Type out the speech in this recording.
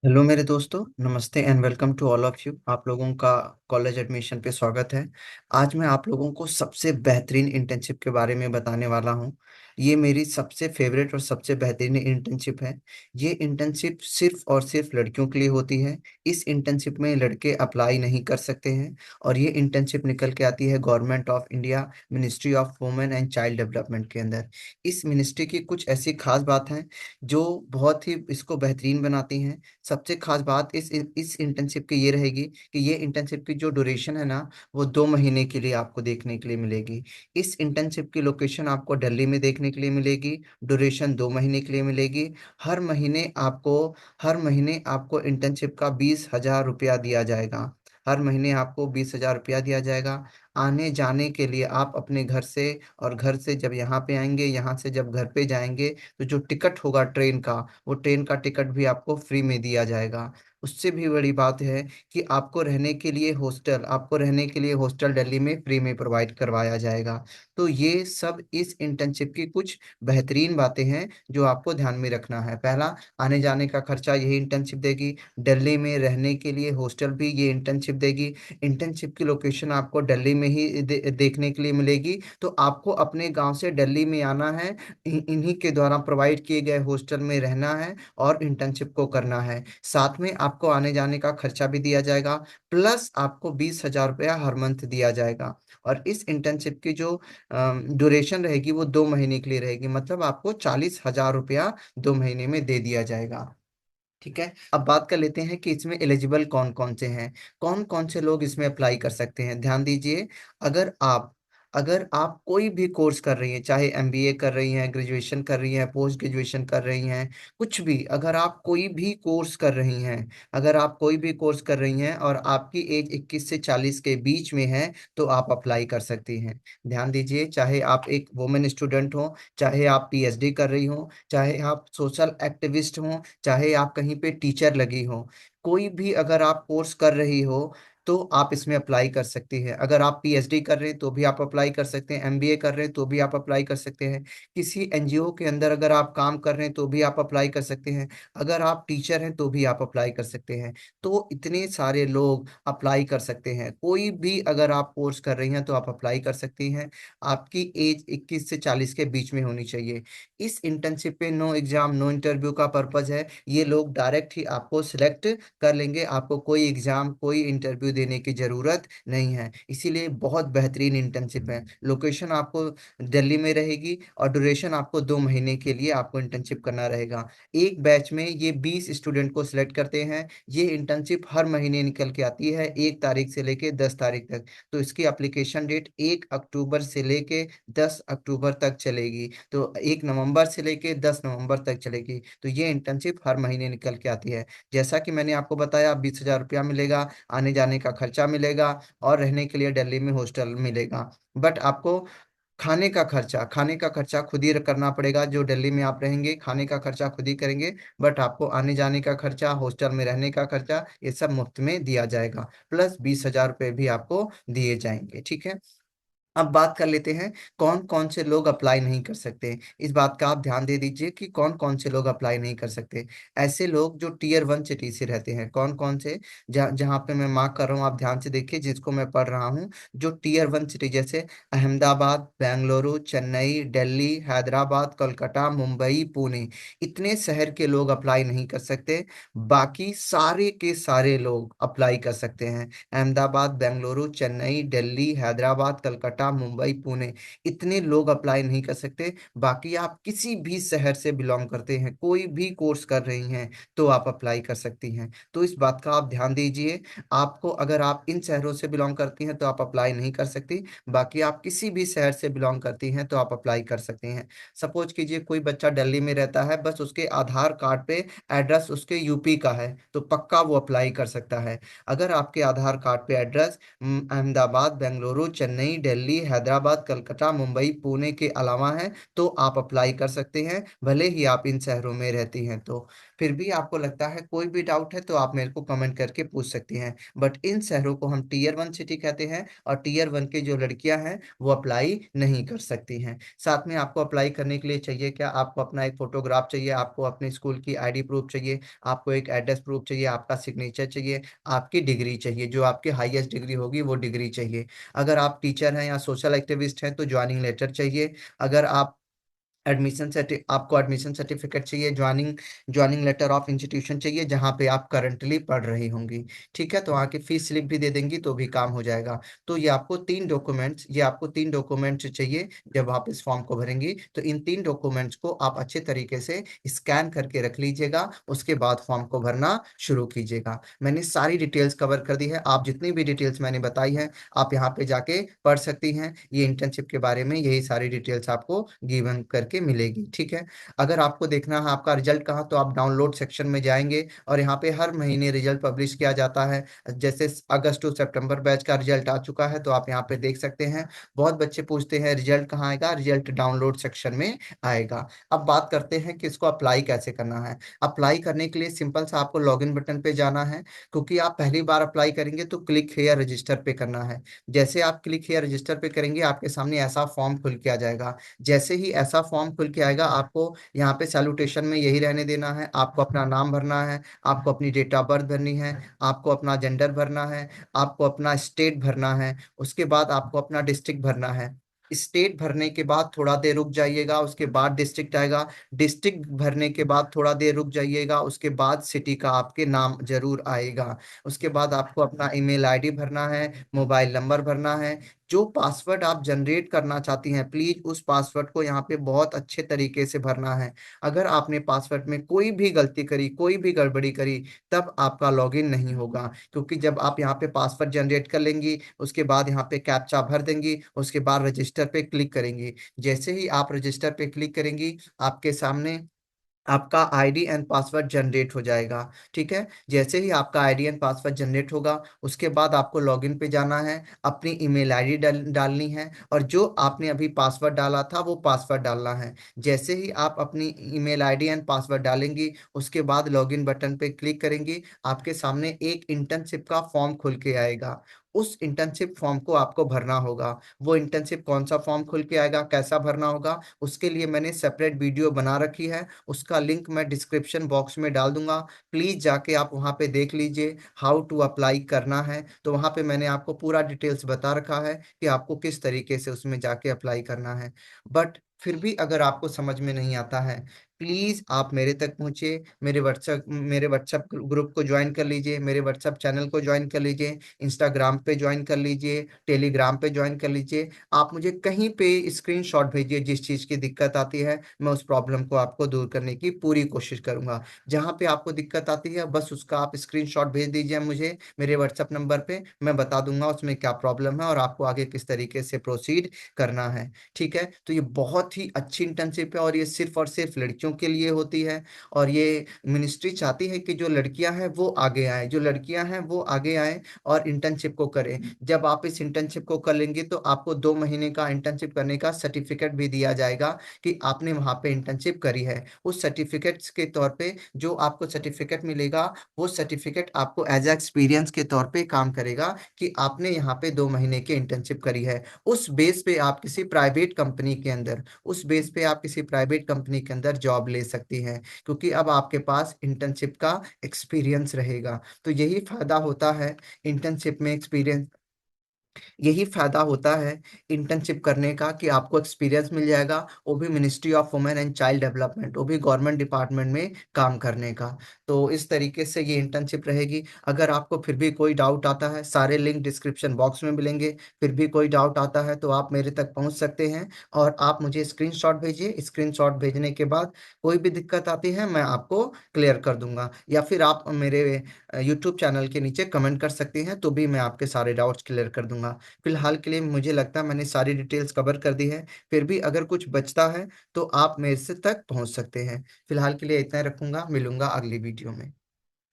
Hello मेरे दोस्तों, नमस्ते and welcome to all of you. आप लोगों का कॉलेज एडमिशन पे स्वागत है। आज मैं आप लोगों को सबसे बेहतरीन इंटर्नशिप के बारे में बताने वाला हूँ। ये मेरी सबसे फेवरेट और सबसे बेहतरीन इंटर्नशिप है। ये इंटर्नशिप सिर्फ और सिर्फ लड़कियों के लिए होती है। इस इंटर्नशिप में लड़के अप्लाई नहीं कर सकते हैं। और ये इंटर्नशिप निकल के आती है government of India, ministry of women and child development के अंदर। इस मिनिस्ट्री की कुछ ऐसी खास बात हैं जो बहुत ही इसको बेहतरीन बनाती हैं। सबसे खास बात इस इंटर्नशिप की ये रहेगी कि ये इंटर्नशिप की जो ड्यूरेशन है ना, वो 2 महीने के लिए आपको देखने के लिए मिलेगी। इस इंटर्नशिप की लोकेशन आपको दिल्ली में देखने के लिए मिलेगी। ड्यूरेशन 2 महीने के लिए मिलेगी। हर महीने आपको हर महीने आपको इंटर्नशिप का 20,000 रुपया दिया जाएगा। हर महीने आपको 20,000 रुपया दिया जाएगा। आने जाने के लिए आप अपने घर से, और घर से जब यहाँ पे आएंगे, यहाँ से जब घर पे जाएंगे, तो जो टिकट होगा ट्रेन का, वो ट्रेन का टिकट भी आपको फ्री में दिया जाएगा। उससे भी बड़ी बात है कि आपको रहने के लिए हॉस्टल दिल्ली में फ्री में प्रोवाइड करवाया जाएगा। तो ये सब इस इंटर्नशिप की कुछ बेहतरीन बातें हैं जो आपको ध्यान में रखना है। पहला, आने जाने का खर्चा यही इंटर्नशिप देगी। दिल्ली में रहने के लिए हॉस्टल भी ये इंटर्नशिप देगी। इंटर्नशिप की लोकेशन आपको दिल्ली में ही देखने के लिए मिलेगी। तो आपको अपने गांव से दिल्ली में आना है, इन्हीं के द्वारा प्रोवाइड किए गए हॉस्टल में रहना है और इंटर्नशिप को करना है। साथ में आपको आने जाने का खर्चा भी दिया जाएगा, प्लस आपको 20,000 रुपया हर मंथ दिया जाएगा। और इस इंटर्नशिप की जो ड्यूरेशन रहेगी वो 2 महीने के लिए रहेगी, मतलब आपको 40,000 रुपया 2 महीने में दे दिया जाएगा। ठीक है, अब बात कर लेते हैं कि इसमें एलिजिबल कौन कौन से हैं, कौन कौन से लोग इसमें अप्लाई कर सकते हैं। ध्यान दीजिए, अगर आप अगर आप कोई भी कोर्स कर रही हैं, चाहे एमबीए कर रही हैं, ग्रेजुएशन कर रही हैं, पोस्ट ग्रेजुएशन कर रही हैं, कुछ भी, अगर आप कोई भी कोर्स कर रही हैं, अगर आप कोई भी कोर्स कर रही हैं और आपकी एज 21 से 40 के बीच में है, तो आप अप्लाई कर सकती हैं। ध्यान दीजिए, चाहे आप एक वुमेन स्टूडेंट हो, चाहे आप पीएचडी कर रही हो, चाहे आप सोशल एक्टिविस्ट हो, चाहे आप कहीं पे टीचर लगी हो, कोई भी अगर आप कोर्स कर रही हो, तो आप इसमें अप्लाई कर सकती हैं। अगर आप पीएचडी कर रहे हैं तो भी आप अप्लाई कर सकते हैं, एमबीए कर रहे हैं तो भी आप अप्लाई कर सकते हैं, किसी एनजीओ के अंदर अगर आप काम कर रहे हैं तो भी आप अप्लाई कर सकते हैं, अगर आप टीचर हैं तो भी आप अप्लाई कर सकते हैं। तो इतने सारे लोग अप्लाई कर सकते हैं। कोई भी अगर आप कोर्स कर रही हैं तो आप अप्लाई कर सकती हैं। आपकी एज 21 से 40 के बीच में होनी चाहिए। इस इंटर्नशिप पे नो एग्जाम नो इंटरव्यू का पर्पज है। ये लोग डायरेक्ट ही आपको सिलेक्ट कर लेंगे, आपको कोई एग्जाम कोई इंटरव्यू देने की जरूरत नहीं है। इसीलिए बहुत बेहतरीन इंटर्नशिप है। लोकेशन आपको दिल्ली में रहेगी और ड्यूरेशन आपको 2 महीने के लिए आपको इंटर्नशिप करना रहेगा। एक बैच में ये 20 स्टूडेंट को सिलेक्ट करते हैं। ये इंटर्नशिप हर महीने निकल के आती है, 1 तारीख से लेके 10 तारीख तक। तो इसकी एप्लीकेशन डेट 1 अक्टूबर से लेके 10 अक्टूबर तक चलेगी। तो 1 नवंबर से लेके 10 नवंबर तक चलेगी। तो ये इंटर्नशिप हर महीने निकल के आती है। जैसा कि मैंने आपको बताया, 20,000 रुपया मिलेगा, आने जाने का खर्चा मिलेगा और रहने के लिए दिल्ली में हॉस्टल मिलेगा। बट आपको खाने का खर्चा खुद ही करना पड़ेगा। जो दिल्ली में आप रहेंगे, खाने का खर्चा खुद ही करेंगे। बट आपको आने जाने का खर्चा, हॉस्टल में रहने का खर्चा, ये सब मुफ्त में दिया जाएगा। प्लस 20,000 रुपये भी आपको दिए जाएंगे। ठीक है, अब बात कर लेते हैं कौन कौन से लोग अप्लाई नहीं कर सकते। इस बात का आप ध्यान दे दीजिए कि कौन कौन से लोग अप्लाई नहीं कर सकते। ऐसे लोग जो टीयर 1 सिटी से रहते हैं, कौन कौन से, जहाँ पे मैं मार्क कर रहा हूँ, आप ध्यान से देखिए जिसको मैं पढ़ रहा हूँ। जो टीयर 1 सिटी जैसे अहमदाबाद, बेंगलुरु, चेन्नई, दिल्ली, हैदराबाद, कोलकाता, मुंबई, पुणे, इतने शहर के लोग अप्लाई नहीं कर सकते। बाकी सारे के सारे लोग अप्लाई कर सकते हैं। अहमदाबाद, बेंगलुरु, चेन्नई, दिल्ली, हैदराबाद, कलकत्ता, मुंबई, पुणे, इतने लोग अप्लाई नहीं कर सकते। बाकी आप किसी भी शहर से बिलोंग करते हैं, कोई भी कोर्स कर रही हैं, तो आप अप्लाई कर सकती हैं। तो इस बात का आप ध्यान दीजिए। आपको, अगर आप इन शहरों से बिलोंग करती हैं तो आप अप्लाई नहीं कर सकती। बाकी आप किसी भी शहर से बिलोंग करती हैं तो आप अप्लाई कर सकती हैं। सपोज कीजिए कोई बच्चा दिल्ली में रहता है, बस उसके आधार कार्ड पे एड्रेस उसके यूपी का है, तो पक्का वो अप्लाई कर सकता है। अगर आपके आधार कार्ड पे एड्रेस अहमदाबाद, बेंगलुरु, चेन्नई, दिल्ली, हैदराबाद, कलकत्ता, मुंबई, पुणे के अलावा है, तो आप अप्लाई कर सकते हैं, भले ही आप इन शहरों में रहती हैं। तो फिर भी आपको लगता है कोई भी डाउट है तो आप मेरे को कमेंट करके पूछ सकती हैं। बट इन शहरों को हम टीयर 1 सिटी कहते हैं, और टीयर 1 की जो लड़कियां हैं वो अप्लाई नहीं कर सकती हैं। साथ में आपको अप्लाई करने के लिए चाहिए क्या, आपको अपना एक फोटोग्राफ चाहिए, आपको अपने स्कूल की आईडी प्रूफ चाहिए, आपको एक एड्रेस प्रूफ चाहिए, आपका सिग्नेचर चाहिए, आपकी डिग्री चाहिए, जो आपकी हाईएस्ट डिग्री होगी वो डिग्री चाहिए। अगर आप टीचर हैं या सोशल एक्टिविस्ट हैं तो ज्वाइनिंग लेटर चाहिए। अगर आप आपको एडमिशन सर्टिफिकेट चाहिए, joining joining letter of institution चाहिए जहाँ पे आप करंटली पढ़ रही होंगी। ठीक है, तो वहाँ की फीस स्लिप भी दे देंगी तो भी काम हो जाएगा। तो ये आपको तीन डॉक्यूमेंट्स चाहिए जब आप इस फॉर्म को भरेंगी। तो इन तीन डॉक्यूमेंट्स को आप अच्छे तरीके से स्कैन करके रख लीजिएगा, उसके बाद फॉर्म को भरना शुरू कीजिएगा। मैंने सारी डिटेल्स कवर कर दी है, आप जितनी भी डिटेल्स मैंने बताई है आप यहाँ पे जाके पढ़ सकती हैं। ये इंटर्नशिप के बारे में यही सारी डिटेल्स आपको गिवन करके मिलेगी। ठीक है, अगर आपको देखना है आपका रिजल्ट कहाँ, तो आप डाउनलोड सेक्शन में जाएंगे और यहाँ पे हर महीने रिजल्ट पब्लिश किया जाता है। जैसे अगस्त टू सितंबर बैच का रिजल्ट आ चुका है तो आप यहाँ पे देख सकते हैं। बहुत बच्चे पूछते हैं रिजल्ट कहाँ आएगा, रिजल्ट डाउनलोड सेक्शन में आएगा। अब बात करते हैं कि इसको अप्लाई कैसे करना है। अप्लाई करने के लिए सिंपल सा आपको लॉगिन बटन पे जाना है, क्योंकि आप पहली बार अप्लाई करेंगे तो क्लिक हेयर रजिस्टर पे करना है। जैसे आप क्लिक हेयर रजिस्टर पे करेंगे आपके सामने ऐसा फॉर्म खुल के आ जाएगा। जैसे ही ऐसा फॉर्म खुल के आएगा आपको यहाँ पे सैल्यूटेशन में यही रहने देना है, आपको अपना नाम भरना है, आपको अपनी डेट ऑफ बर्थ भरनी है, आपको अपना जेंडर भरना है, आपको अपना स्टेट भरना है, उसके बाद आपको अपना डिस्ट्रिक्ट भरना है। स्टेट भरने के बाद थोड़ा देर रुक जाइएगा, उसके बाद डिस्ट्रिक्ट आएगा। डिस्ट्रिक्ट भरने के बाद थोड़ा देर रुक जाइएगा, उसके बाद सिटी का आपके नाम जरूर आएगा। उसके बाद आपको अपना ईमेल आईडी भरना है, मोबाइल नंबर भरना है। जो पासवर्ड आप जनरेट करना चाहती हैं प्लीज उस पासवर्ड को यहाँ पे बहुत अच्छे तरीके से भरना है। अगर आपने पासवर्ड में कोई भी गलती करी, कोई भी गड़बड़ी करी, तब आपका लॉगिन नहीं होगा। क्योंकि जब आप यहाँ पे पासवर्ड जनरेट कर लेंगी उसके बाद यहाँ पे कैप्चा भर देंगी, उसके बाद रजिस्टर पे क्लिक करेंगी। जैसे ही आप रजिस्टर पे क्लिक करेंगी आपके सामने आपका आईडी एंड पासवर्ड जनरेट हो जाएगा। ठीक है, जैसे ही आपका आईडी एंड पासवर्ड जनरेट होगा उसके बाद आपको लॉगिन पे जाना है, अपनी ईमेल आईडी डालनी है, और जो आपने अभी पासवर्ड डाला था वो पासवर्ड डालना है। जैसे ही आप अपनी ईमेल आईडी एंड पासवर्ड डालेंगी उसके बाद लॉगिन बटन पे क्लिक करेंगी, आपके सामने एक इंटर्नशिप का फॉर्म खुल के आएगा। उस इंटर्नशिप फॉर्म को आपको भरना होगा। वो इंटर्नशिप कौन सा फॉर्म खुल के आएगा, कैसा भरना होगा, उसके लिए मैंने सेपरेट वीडियो बना रखी है, उसका लिंक मैं डिस्क्रिप्शन बॉक्स में डाल दूंगा। प्लीज जाके आप वहां पे देख लीजिए हाउ टू अप्लाई करना है। तो वहां पे मैंने आपको पूरा डिटेल्स बता रखा है कि आपको किस तरीके से उसमें जाके अप्लाई करना है। बट फिर भी अगर आपको समझ में नहीं आता है प्लीज आप मेरे तक पहुंचिए, मेरे व्हाट्सएप ग्रुप को ज्वाइन कर लीजिए, मेरे व्हाट्सएप चैनल को ज्वाइन कर लीजिए, इंस्टाग्राम पे ज्वाइन कर लीजिए, टेलीग्राम पे ज्वाइन कर लीजिए। आप मुझे कहीं पे स्क्रीनशॉट भेजिए, जिस चीज़ की दिक्कत आती है मैं उस प्रॉब्लम को आपको दूर करने की पूरी कोशिश करूंगा। जहाँ पे आपको दिक्कत आती है बस उसका आप स्क्रीनशॉट भेज दीजिए मुझे मेरे व्हाट्सएप नंबर पे, मैं बता दूंगा उसमें क्या प्रॉब्लम है और आपको आगे किस तरीके से प्रोसीड करना है। ठीक है, तो ये बहुत ही अच्छी इंटर्नशिप है और ये सिर्फ और सिर्फ लड़कियों के लिए होती है। और ये मिनिस्ट्री चाहती है कि जो लड़कियां हैं वो आगे आए, जो लड़कियां हैं वो आगे आए और इंटर्नशिप को करें। जब आप इस इंटर्नशिप को कर लेंगे तो आपको 2 महीने का इंटर्नशिप करने का सर्टिफिकेट भी दिया जाएगा कि आपने वहां पे इंटर्नशिप करी है। उस सर्टिफिकेट्स के तौर पे जो आपको सर्टिफिकेट मिलेगा वो सर्टिफिकेट आपको एज एक्सपीरियंस के तौर पे काम करेगा कि आपने यहाँ पे 2 महीने की इंटर्नशिप करी है। उस बेस पे आप किसी प्राइवेट कंपनी के अंदर उस बेस पे आप किसी प्राइवेट कंपनी के अंदर जॉब ले सकती हैं, क्योंकि अब आपके पास इंटर्नशिप का एक्सपीरियंस रहेगा। तो यही फायदा होता है इंटर्नशिप में एक्सपीरियंस यही फायदा होता है इंटर्नशिप करने का कि आपको एक्सपीरियंस मिल जाएगा, वो भी ministry of women and child development, वो भी गवर्नमेंट डिपार्टमेंट में काम करने का। तो इस तरीके से ये इंटर्नशिप रहेगी। अगर आपको फिर भी कोई डाउट आता है सारे लिंक डिस्क्रिप्शन बॉक्स में मिलेंगे, फिर भी कोई डाउट आता है तो आप मेरे तक पहुंच सकते हैं और आप मुझे स्क्रीनशॉट भेजिए। स्क्रीनशॉट भेजने के बाद कोई भी दिक्कत आती है मैं आपको क्लियर कर दूंगा, या फिर आप मेरे यूट्यूब चैनल के नीचे कमेंट कर सकते हैं तो भी मैं आपके सारे डाउट्स क्लियर कर दूंगा। फिलहाल के लिए मुझे लगता है मैंने सारी डिटेल्स कवर कर दी है, फिर भी अगर कुछ बचता है तो आप मेरे से तक पहुंच सकते हैं। फिलहाल के लिए इतना ही रखूंगा, मिलूंगा अगली वीडियो में।